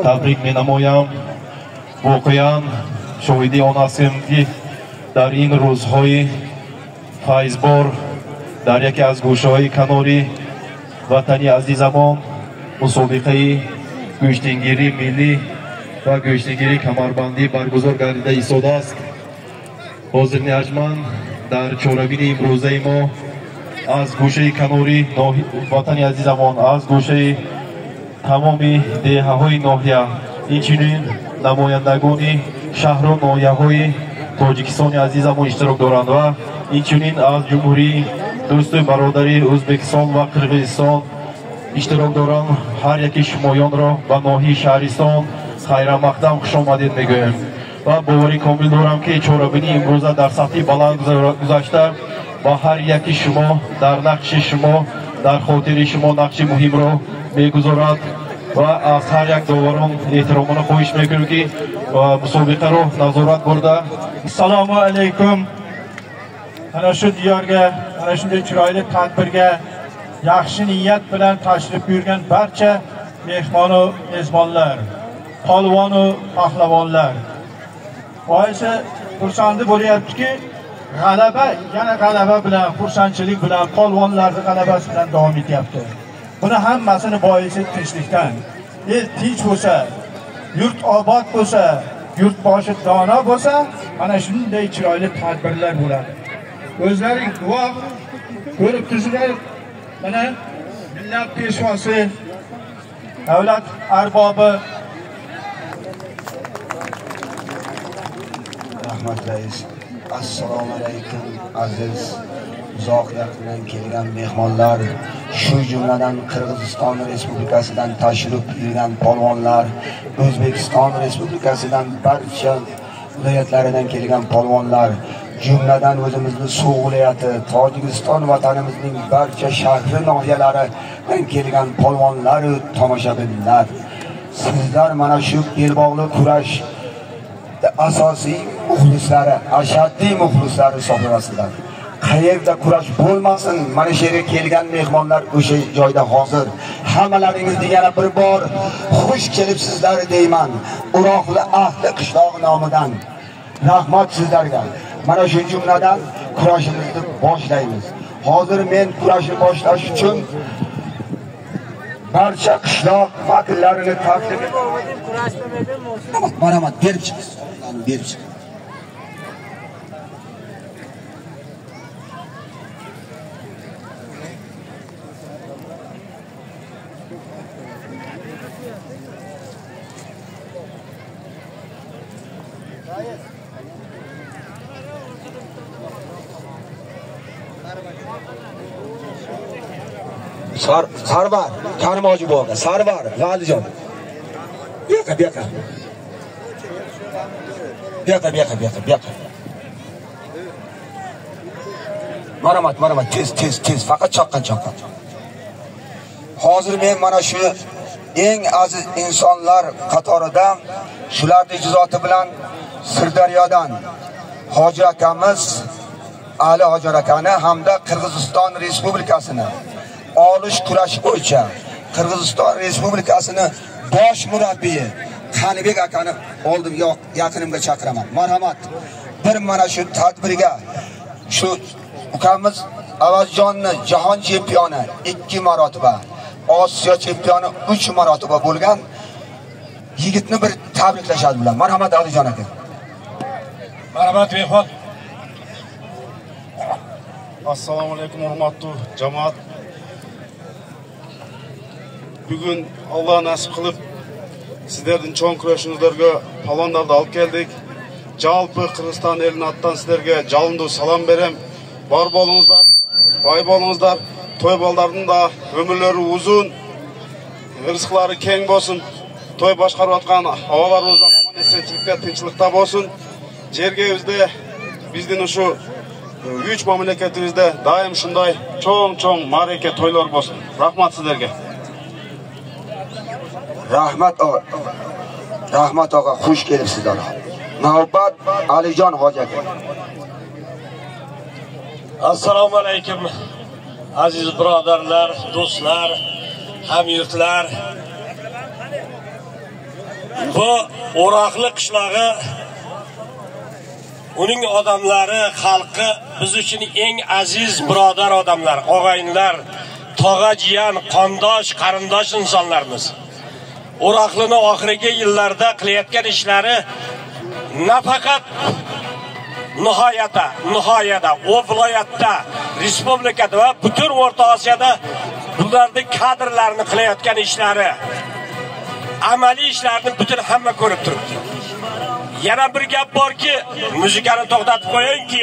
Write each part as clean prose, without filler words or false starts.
تبریک می نمایم. واقعا شاهدی آن هستیم که در این روزهای فیضبار در یکی از گوشه‌های کناری وطنی عزیزمان مسابقه گوشتنگیری ملی و گوشتنگیری کمربندی برگزار گردیده ایستاده است. حاضرین ارجمند، در چهاربین امروزه ما از گوشه کناری وطنی عزیزمان، از گوشه تمام دهه‌های ناحیه، اینچنین نمایندگان شهر و ناحیه‌های تاجیکستان عزیزمان اشتراک دارند و اینچنین از جمهوری دوست برادری ازبکستان و قرقیزستان اشتراک دارند. هر یکی شمایان را به ناحیه شهرستان خیر مقدم خوش آمدید میگویم و باوری کامل دارم که چهاربینی امروزه در سطح بلند گذاشته با هر یکی شما در نقش شما در خاطر شما نقش مهم را میگذارد و از هر یک داوران احترامانه خواهش میکنم که مسابقه را نظارت برده. Assalomu alaykum. Ana shu diyorga, ana shunday chiroyli tadbirga yaxshi niyat bilan tashrif buyurgan barcha mehmon va mezbonlar, polvon va pahlavonlar. Boisi xursand bo'lyaptiki, g'alaba, yana g'alaba bilan, xursandchilik bilan, polvonlarning g'alabasi bilan davom etyapti. Buni hammasini boisi tinchlikdan. El tinch bo'lsa, yurt obod bo'lsa, yurtboshi dono bo'lsa, mana shunday chiroyli tadbirlar bo'ladi. O'zlaring guvoh ko'rib turibsizlar. Mana millat peshvosi, davlat arbobi Rahmat rais. Assalomu alaykum aziz uzoq yaqindan kelgan mehmonlar, shu jumladan Qirg'iziston Respublikasidan tashrif buyurgan polvonlar, O'zbekiston Respublikasidan barcha viloyatlaridan kelgan polvonlar, jumladan o'zimizning So'g'd viloyati, Tojikiston vatanimizning barcha shahri nohiyalaridan kelgan polvonlar va tomoshabinlar, sizlar mana shu belbog'li kurash asosiy muxlislari, ashaddiy muxlislari hisoblanasizlar. Qayerda kurash bo'lmasin, mana shu yerga kelgan mehmonlar o'sha joyda hozir. Hammalaringizni yana bir bor xush kelibsizlar deyman. Uroqli ahli qishloq nomidan rahmat sizlarga. Mana shu jumladan kurashimizni boshlaymiz. Hozir men kurashni boshlash uchun barcha qishloq vakillarini taklif etaman. Marhamat, berib chiqing. Berib chiqing. Sarvar, Karimoji bo'ldi. Sarvar, Valijon. Buyoqqa. Marhamat, tez, faqat choqqan. Hozir men mana shu eng aziz insonlar qatoridan shularning ijozati bilan Sirdaryodan Hoji akamiz Ali Hoji akani hamda Qirg'iziston Respublikasini olish kurashi bo'yicha Qirg'iziston Respublikasini bosh murabbiyi Qanibek akani oldimga yaqinimga chaqiraman. Marhamat, bir mana shu tadbirga shu ukamiz Avazjonni jahon chempioni 2 marotaba, Osiyo chempioni 3 marotaba bo'lgan yigitni bir tabriklashadi bilan. Marhamat Alijon aka. Marhamat mehmon. Assalomu alaykum hurmatli jamoat. Bugun Alloh nasib qilib sizlarning cho'ng kurashingizlarga palonlarni olib keldik. Jalpı Qirg'iziston elining atdan sizlarga jalındı salom berem. Bor bo'lingizlar, boy bo'lingizlar. To'y bolalarning da ömürleri uzun, rizqlari keng bo'lsin. To'y boshqarayotgan havolarimiz omon esenchilikda, tinchlikda bo'lsin. Jergimizde bizning shu 3 mamlakatimizda doim shunday cho'ng ma'raka to'ylar bo'lsin. Rahmat sizlarga. Rahmat og'a, xush kelibsizlar. Navbat Alijon hoji aka. Assalomu alaykum aziz birodarlar, do'stlar, hamyurtlar. Bu O'roqli qishlog'i, uning odamlari, xalqi biz uchun eng aziz birodar odamlar, og'aynilar, tog'a jiyan, qondosh, qarindosh insonlarmiz. O'roqlining oxirgi yillarda qilayotgan ishlari nafaqat nihoyada o viloyatda, respublikada va butun O'rta Osiyoda bularning kadrlarini qilayotgan ishlari, amaliy ishlarni butun hamma ko'rib turibdi. Yana bir gap borki, muzikani to'xtatib qo'yingki,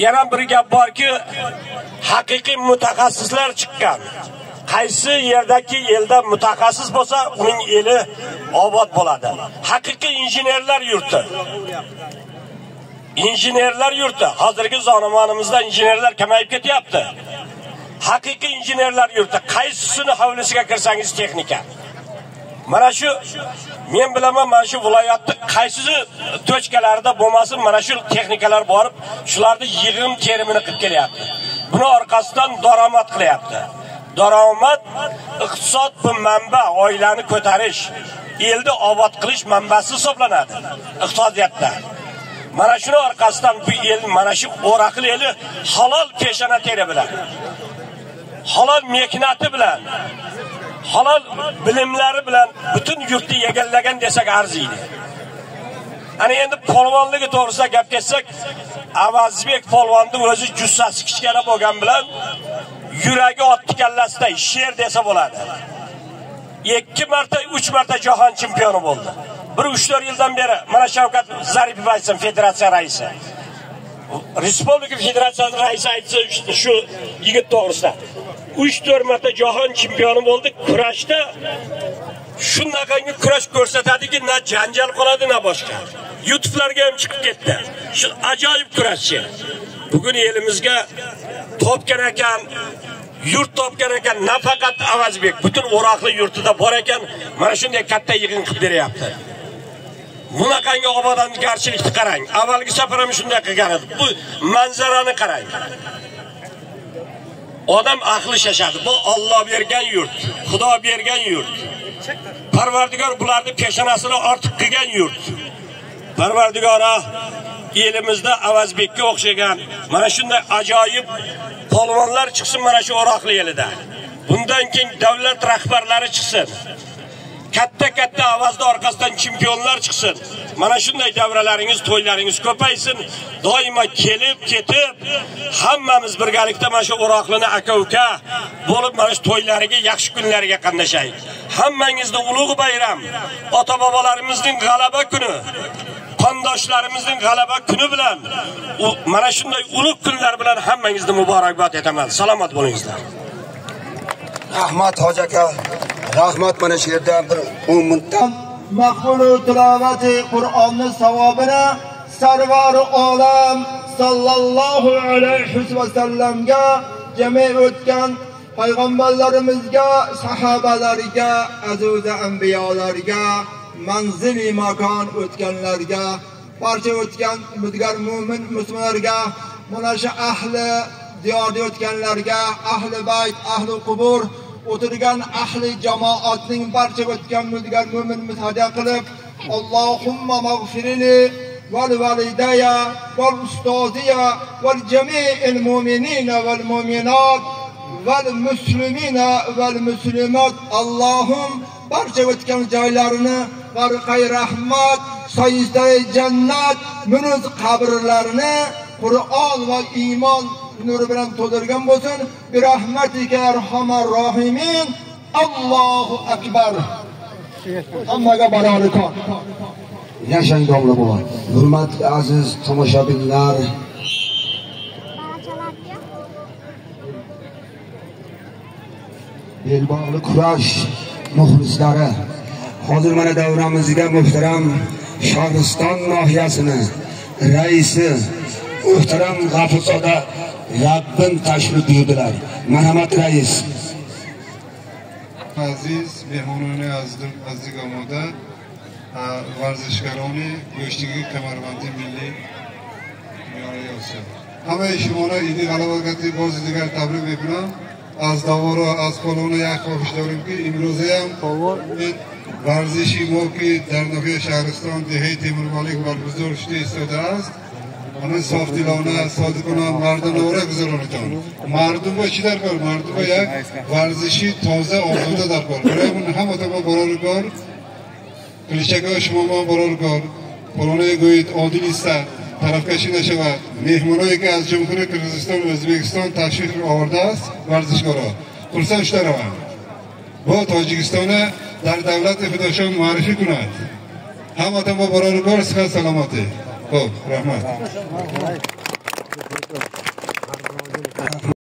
yana bir gap borki, haqiqiy mutaxassislar chiqqan. Qaysi yerdagi elda mutaxassis bo'lsa, uning eli obod bo'ladi. Haqiqiy injenerlar yurti. Injenerlar yurti. Hozirgi zamonimizda injenerlar kamayib ketyapti. Haqiqiy injenerlar yurti. Qaysisini hovlisiga kirsangiz texnika. Mana shu men bilaman, mana shu viloyatning qaysi tochkalarida bo'lmasin, mana shu texnikalar borib, shularni yig'im terimini qilib kelyapti. Buni orqasidan daromad qilyapti. Daromad iqtisod bu manba, oilani ko'tarish, elni obod qilish manbasi hisoblanadi iqtisodiyotda. Mana shuni orqasidan bu el, mana shu O'roqli eli halol peshona teri bilan, halol mehnati bilan, halol bilimlari bilan butun yurtni egallagan desak arziydi. Ana endi polvonligi to'g'risida gap ketsak, Avazbek polvonning o'zi jussasi kichkina bo'lgan bilan yuragi otdi kallasida sher desa bo'ladi. 2 marta, 3 marta jahon chempioni bo'ldi. 3-4 yildan beri mana Shavkat Zaripov aytsin, federatsiya raisi. Respublika federatsiyasi raisi aytsa shu yigit to'g'risida 3-4 marta jahon chempioni bo'ldi kurashda. Shunaqangi kurash ko'rsatadiki, na janjal qoladi, na boshqa. YouTube'larga ham chiqib ketdi. Shu ajoyib kurashchi. Bugun elimizga topgan ekan, yurt topgan ekan, nafaqat Avazbek, butun O'roqli yurtida bor ekan, mana shunday katta yig'in qilib beryapti. Bunaqangi obodongarchilikni qarang. Avvalgi safar ham shunday qilgan edi. Bu manzarani qarang. Odam aqli shashadi. Bu Alloh bergan yurt, Xudo bergan yurt. Parvardigor bularni peshonasini ortiq qilgan yurt. Parvardigora elimizda Avazbekka o'xshagan mana shunday ajoyib polvonlar chiqsin mana shu O'roqli elida. Bundan keyin davlat rahbarlari chiqsin. Katta ovozda orqasidan chempionlar chiqsin. Mana shunday davralaringiz, to'ylaringiz ko'paysin. Doimo kelib, ketib, hammamiz birgalikda mana shu O'roqlini aka-uka bo'lib mana shu to'ylariga, yaxshi kunlariga qatnashaylik. Hammangizda ulug' bayram, ota-bobolarimizning g'alaba kuni, qondoshlarimizning g'alaba kuni bilan mana shunday ulug' kunlar bilan hammangizni muborakbod etaman. Salomat bo'lingizlar. Rahmat hoji aka. Rahmat, mana shu yerda bir umumdan maqbul tilovati Qur'onni savobini sarvar olam sallallohu alayhi va sallamga, jami o'tgan payg'ambarlarimizga, sahobalarga, aziz anbiyolarga, manzili makon o'tganlarga, barcha o'tgan umidgar mo'min musulmonlarga, mana shu ahli diyorda o'tganlarga, ahli bayt, ahli qubur o'tirgan ahli jamoatning barcha o'tgan umidgar mo'min hadiya qilib, Allohumma mag'firli val validaya val ustoziya val jami'il mu'minina val mu'minat val muslimina val muslimat. Allohum barcha o'tgan joylarini g'arqay rahmat, soyisday jannat, munuz qabrlarini Qur'on va iymon nuri bilan to'ldirgan bo'lsin. Bi rahmatika arhamar rohimin. Allohu akbar. Hammaga barolikon. Yashang domla bola. Hurmatli aziz tomoshabinlar, belbog'li kurash muxlislari, hozir mana davramizga muhtaram Shohriston nohiyasini raisi muhtaram G'afurzoda Rabbin tashrif buyurdilar. Marhamat rais. Aziz mehmononi aziz omoda, ورزشکاران گشتگی کمربندی ملی میانه یاسر همه شما را ایدی غلبه باز دیگر تبریک میکنم از داور و از پلون یک خواهش داریم که امروزه هم این ورزشی ما که در نوحه شهرستان دهه تیمورمالک برگزار شده ایستاده است همه صافدلانه صادقانه مردم نوره گذارانتان مردم با چی در کار؟ مردم با یک ورزشی تازه آزاده در کار برای اون همه تا ما برای کار کلیشگاه شما ما برای کار پلونه گوید عادی نیستند طرف کشی نشود مهمانایی که از جمهوری قرقیزستان و ازبکستان تشریف آورده است ورزشکارا پرسش دارند با تاجیکستان در دولت خودشان معرفی کند همه تا ما برای کار صحت سلامتی خب رحمت